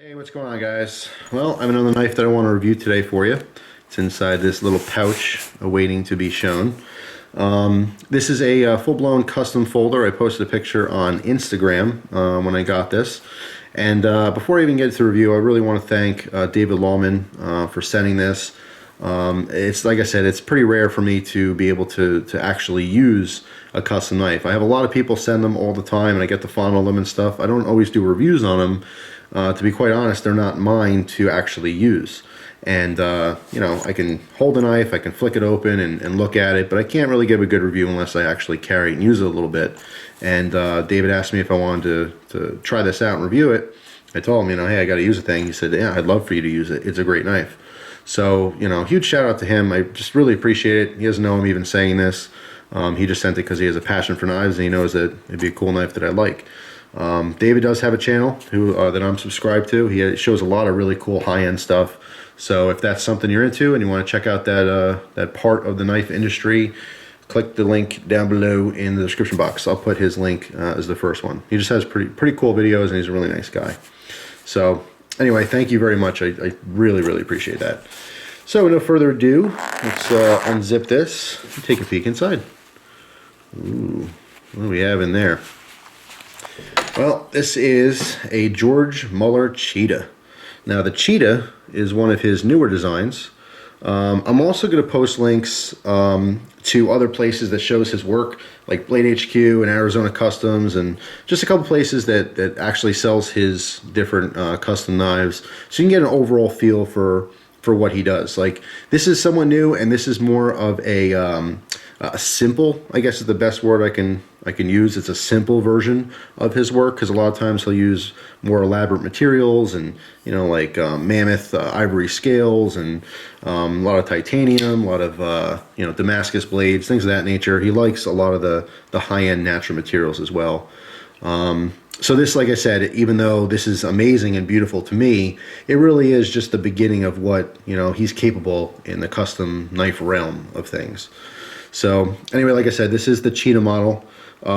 Hey, what's going on, guys? Well, I have another knife that I want to review today for you. It's inside this little pouch awaiting to be shown. This is a full-blown custom folder. I posted a picture on Instagram when I got this. And before I even get to the review, I really want to thank David Lawman for sending this. It's like I said, it's pretty rare for me to be able to actually use a custom knife. I have a lot of people send them all the time, and I get to fondle them and stuff. I don't always do reviews on them. To be quite honest, they're not mine to actually use. And, you know, I can hold a knife, I can flick it open and look at it, but I can't really give a good review unless I actually carry it and use it a little bit. And David asked me if I wanted to try this out and review it. I told him, you know, hey, I got to use a thing. He said, yeah, I'd love for you to use it. It's a great knife. So, you know, huge shout out to him. I just really appreciate it. He doesn't know I'm even saying this. He just sent it because he has a passion for knives and he knows that it'd be a cool knife that I like. David does have a channel that I'm subscribed to. He shows a lot of really cool high-end stuff. So if that's something you're into and you want to check out that part of the knife industry, click the link down below in the description box. I'll put his link as the first one. He just has pretty cool videos and he's a really nice guy. So anyway, thank you very much. I really appreciate that. So no further ado, let's unzip this and take a peek inside. Ooh, what do we have in there? Well, this is a George Muller Cheetah. Now, the Cheetah is one of his newer designs. I'm also going to post links to other places that shows his work, like Blade HQ and Arizona Customs, and just a couple places that actually sells his different custom knives, so you can get an overall feel for what he does. Like, this is someone new, and this is more of a simple, I guess is the best word I can use. It's a simple version of his work, because a lot of times he'll use more elaborate materials and, you know, like mammoth ivory scales and a lot of titanium, a lot of you know, Damascus blades, things of that nature. He likes a lot of the high-end natural materials as well. So this, like I said, even though this is amazing and beautiful to me, it really is just the beginning of what, you know, he's capable in the custom knife realm of things. So anyway, like I said, this is the Cheetah model.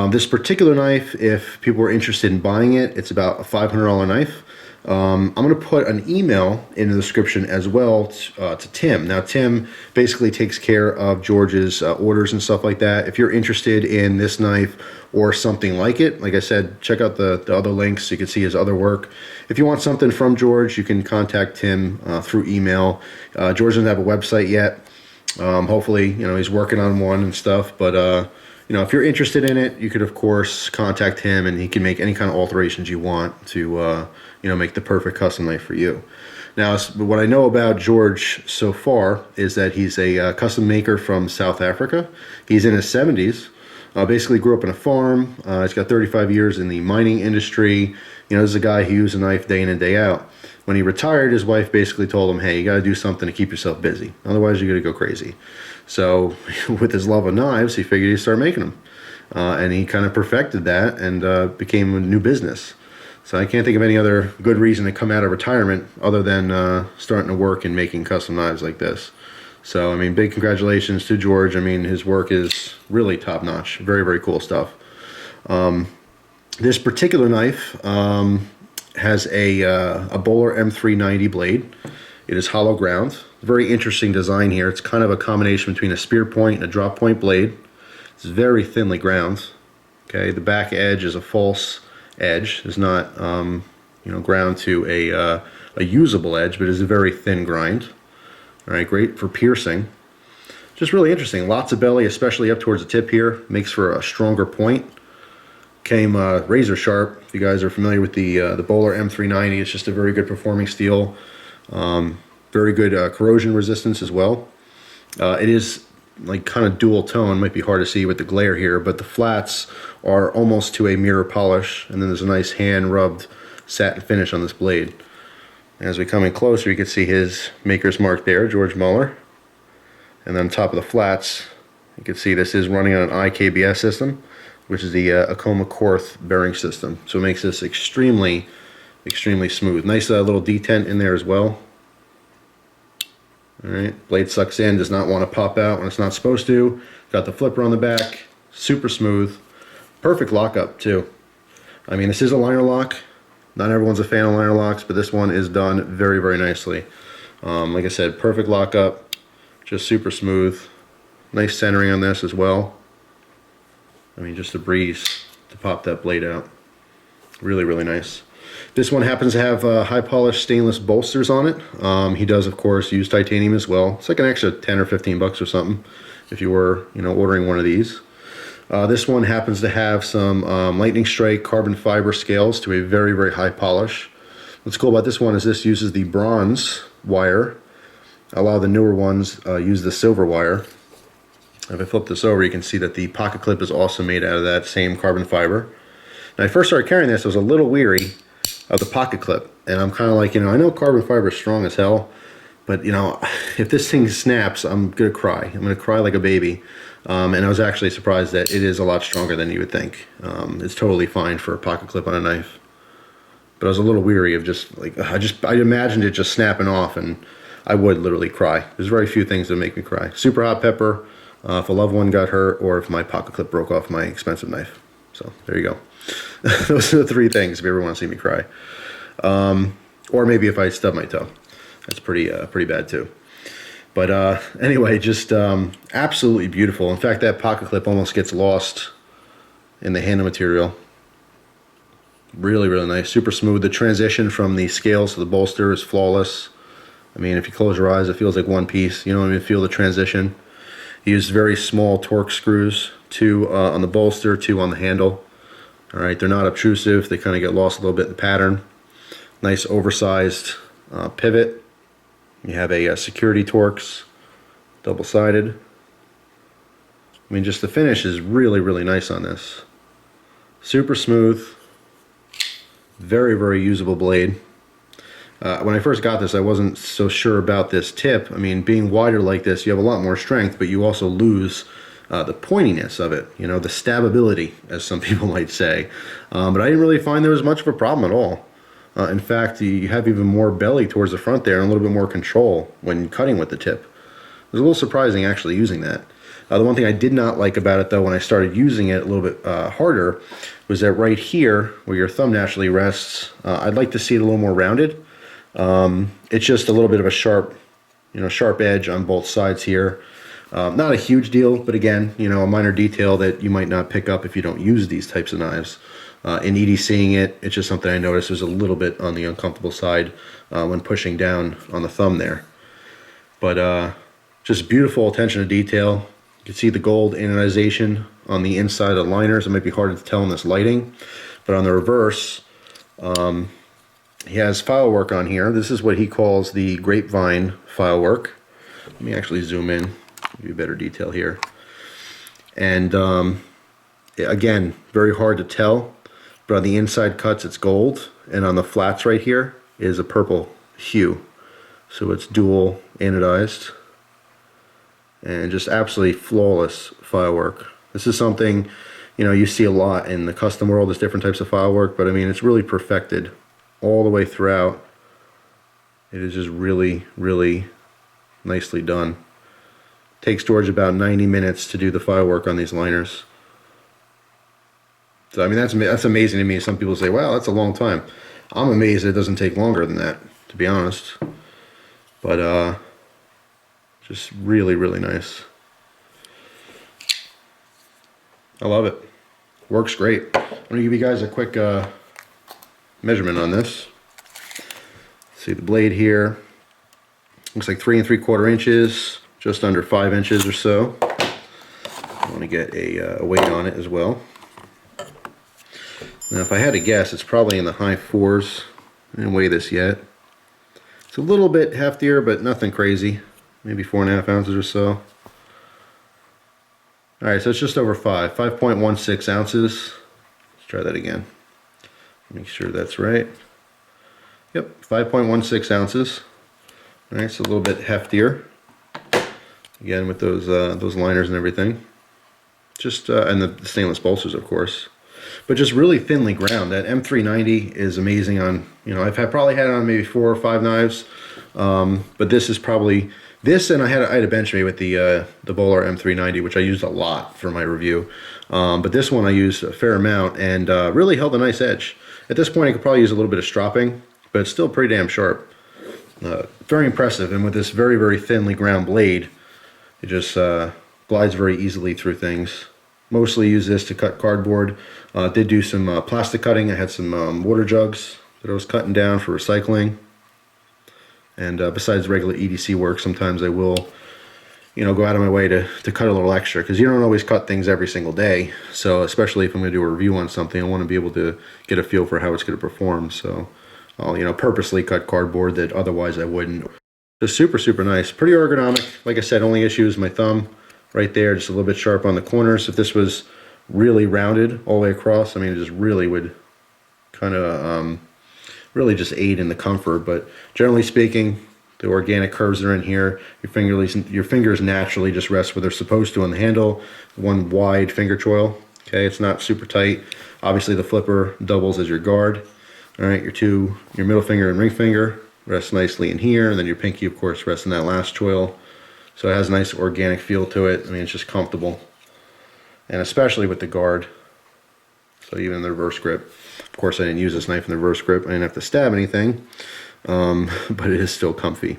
This particular knife, if people are interested in buying it, it's about a $500 knife. I'm going to put an email in the description as well to Tim. Now, Tim basically takes care of George's orders and stuff like that. If you're interested in this knife or something like it, like I said, check out the other links so you can see his other work. If you want something from George, you can contact Tim through email. George doesn't have a website yet. Hopefully, you know, he's working on one and stuff, but you know, if you're interested in it, you could of course contact him and he can make any kind of alterations you want to you know, make the perfect custom knife for you. Now, what I know about George so far is that he's a custom maker from South Africa. He's in his 70s. Basically grew up in a farm. He's got 35 years in the mining industry. You know, this is a guy who used a knife day in and day out. When he retired, his wife basically told him, hey, you got to do something to keep yourself busy. Otherwise, you're going to go crazy. So with his love of knives, he figured he'd start making them. And he kind of perfected that and became a new business. So I can't think of any other good reason to come out of retirement other than starting to work and making custom knives like this. So, I mean, big congratulations to George. I mean, his work is really top-notch. Very cool stuff. This particular knife has a Bowler M390 blade. It is hollow ground. Very interesting design here. It's kind of a combination between a spear point and a drop point blade. It's very thinly ground. Okay, the back edge is a false edge. It's not you know, ground to a usable edge, but it's a very thin grind. All right, great for piercing. Just really interesting. Lots of belly, especially up towards the tip here. Makes for a stronger point. Came razor sharp. If you guys are familiar with the Bowler M390, it's just a very good performing steel. Very good corrosion resistance as well. It is like kind of dual tone. Might be hard to see with the glare here, but the flats are almost to a mirror polish, and then there's a nice hand rubbed satin finish on this blade. As we come in closer, you can see his maker's mark there, George Muller. And then on top of the flats, you can see this is running on an IKBS system, which is the Akoma Korth bearing system. So it makes this extremely smooth. Nice little detent in there as well. Alright, blade sucks in, does not want to pop out when it's not supposed to. Got the flipper on the back, super smooth. Perfect lockup too. I mean, this is a liner lock. Not everyone's a fan of liner locks, but this one is done very, very nicely. Like I said, perfect lockup, just super smooth. Nice centering on this as well. I mean, just a breeze to pop that blade out. Really, really nice. This one happens to have high polished stainless bolsters on it. He does, of course, use titanium as well. It's like an extra 10 or 15 bucks or something if you were, ordering one of these. This one happens to have some lightning strike carbon fiber scales to a very, very high polish. What's cool about this one is this uses the bronze wire. A lot of the newer ones use the silver wire. If I flip this over, you can see that the pocket clip is also made out of that same carbon fiber. When I first started carrying this, I was a little weary of the pocket clip, and I'm kind of like, I know carbon fiber is strong as hell, but if this thing snaps, I'm gonna cry. I'm gonna cry like a baby. And I was actually surprised that it is a lot stronger than you would think. It's totally fine for a pocket clip on a knife. But I was a little weary of just like, I imagined it just snapping off, and I would literally cry. There's very few things that make me cry. Super hot pepper, if a loved one got hurt, or if my pocket clip broke off my expensive knife. So there you go. Those are the three things if you ever want to see me cry. Or maybe if I stub my toe. That's pretty bad too. But anyway, just absolutely beautiful. In fact, that pocket clip almost gets lost in the handle material. Really, really nice. Super smooth. The transition from the scales to the bolster is flawless. I mean, if you close your eyes, it feels like one piece. You don't even feel the transition. He used very small Torx screws, 2 on the bolster, 2 on the handle. All right, they're not obtrusive. They kind of get lost a little bit in the pattern. Nice oversized pivot. You have a security Torx, double-sided. I mean, just the finish is really, really nice on this. Super smooth. Very, very usable blade. When I first got this, I wasn't so sure about this tip. I mean, being wider like this, you have a lot more strength, but you also lose the pointiness of it, the stabability, as some people might say. But I didn't really find there was much of a problem at all. In fact, you have even more belly towards the front there and a little bit more control when cutting with the tip. It was a little surprising actually using that. The one thing I did not like about it though when I started using it a little bit harder was that right here where your thumb naturally rests, I'd like to see it a little more rounded. It's just a little bit of a sharp, sharp edge on both sides here. Not a huge deal, but again, a minor detail that you might not pick up if you don't use these types of knives. In EDCing it, it's just something I noticed was a little bit on the uncomfortable side when pushing down on the thumb there. But just beautiful attention to detail. You can see the gold anodization on the inside of the liners. It might be hard to tell in this lighting, but on the reverse, he has file work on here. This is what he calls the grapevine file work. Let me actually zoom in, give you better detail here. And again, very hard to tell. But on the inside cuts, it's gold, and on the flats right here is a purple hue. So it's dual anodized, and just absolutely flawless file work. This is something, you see a lot in the custom world. There's different types of file work, but I mean, it's really perfected all the way throughout. It is just really, really nicely done. Takes George about 90 minutes to do the file work on these liners. So, I mean, that's amazing to me. Some people say, wow, that's a long time. I'm amazed it doesn't take longer than that, to be honest. But just really, really nice. I love it. Works great. I'm going to give you guys a quick measurement on this. See the blade here. Looks like 3 3/4 inches, just under 5 inches or so. I want to get a weight on it as well. Now, if I had to guess, it's probably in the high 4s. I didn't weigh this yet. It's a little bit heftier, but nothing crazy. Maybe 4.5 ounces or so. Alright, so it's just over 5.16 ounces. Let's try that again. Make sure that's right. Yep, 5.16 ounces. Alright, so a little bit heftier. Again, with those liners and everything. Just and the stainless bolsters, of course. But just really thinly ground. That M390 is amazing on, I've probably had it on maybe 4 or 5 knives. But this is probably, and I had a benchmade with the Muller M390, which I used a lot for my review. But this one I used a fair amount and really held a nice edge. At this point, I could probably use a little bit of stropping, but it's still pretty damn sharp. Very impressive, and with this very, very thinly ground blade, it just glides very easily through things. Mostly use this to cut cardboard. Did do some plastic cutting. I had some water jugs that I was cutting down for recycling. And besides regular EDC work, sometimes I will, go out of my way to cut a little extra, because you don't always cut things every single day. So especially if I'm going to do a review on something, I want to be able to get a feel for how it's going to perform. So I'll, purposely cut cardboard that otherwise I wouldn't. Just super, super nice. Pretty ergonomic. Like I said, only issue is my thumb right there, just a little bit sharp on the corners. If this was really rounded all the way across, I mean, it just really would kind of really just aid in the comfort. But generally speaking, the organic curves that are in here, your fingers naturally just rest where they're supposed to on the handle. One wide finger choil. Okay, it's not super tight. Obviously, the flipper doubles as your guard. All right, your middle finger and ring finger rest nicely in here, and then your pinky, of course, rests in that last choil. So it has a nice organic feel to it. I mean, it's just comfortable, and especially with the guard. So even in the reverse grip, of course, I didn't use this knife in the reverse grip. I didn't have to stab anything, but it is still comfy.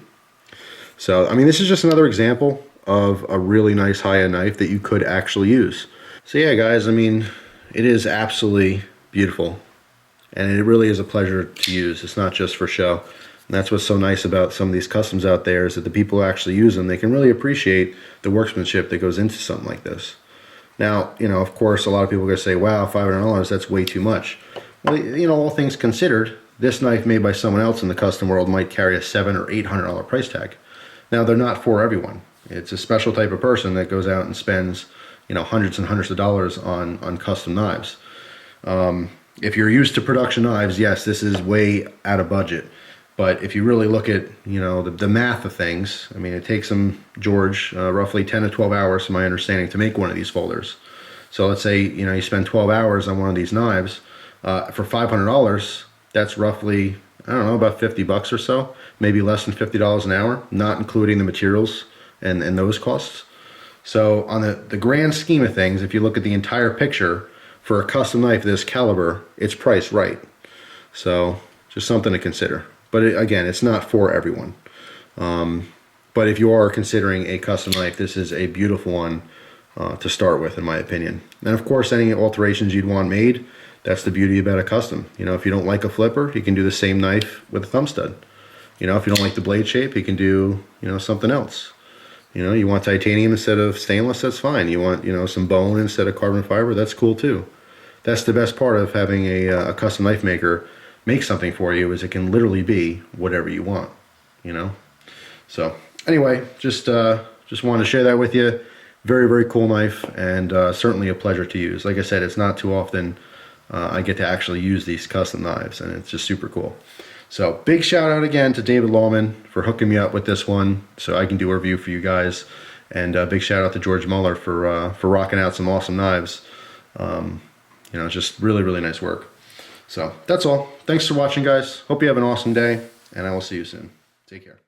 So I mean, this is just another example of a really nice high-end knife that you could actually use. So yeah, guys, I mean, it is absolutely beautiful. And it really is a pleasure to use. It's not just for show. And that's what's so nice about some of these customs out there, is that the people who actually use them, they can really appreciate the workmanship that goes into something like this. Now, of course, a lot of people are going to say, wow, $500, that's way too much. Well, all things considered, this knife made by someone else in the custom world might carry a $700 or $800 price tag. Now, they're not for everyone. It's a special type of person that goes out and spends, hundreds and hundreds of dollars on custom knives. If you're used to production knives, yes, this is way out of budget. But if you really look at, the math of things, I mean, it takes them, George, roughly 10 to 12 hours, from my understanding, to make one of these folders. So let's say, you spend 12 hours on one of these knives. For $500, that's roughly, I don't know, about 50 bucks or so, maybe less than $50 an hour, not including the materials and those costs. So on the grand scheme of things, if you look at the entire picture, for a custom knife this caliber, it's priced right. So just something to consider. But again, it's not for everyone. But if you are considering a custom knife, this is a beautiful one to start with, in my opinion. And of course, any alterations you'd want made, that's the beauty about a custom. If you don't like a flipper, you can do the same knife with a thumb stud. If you don't like the blade shape, you can do, something else. You want titanium instead of stainless, that's fine. You want, some bone instead of carbon fiber, that's cool too. That's the best part of having a custom knife maker make something for you, is it can literally be whatever you want, So anyway, just wanted to share that with you. Very, very cool knife, and certainly a pleasure to use. Like I said, it's not too often I get to actually use these custom knives, and it's just super cool. So big shout out again to David Lawman for hooking me up with this one so I can do a review for you guys. And big shout out to George Muller for rocking out some awesome knives. It's just really, really nice work. So that's all. Thanks for watching, guys. Hope you have an awesome day, and I will see you soon. Take care.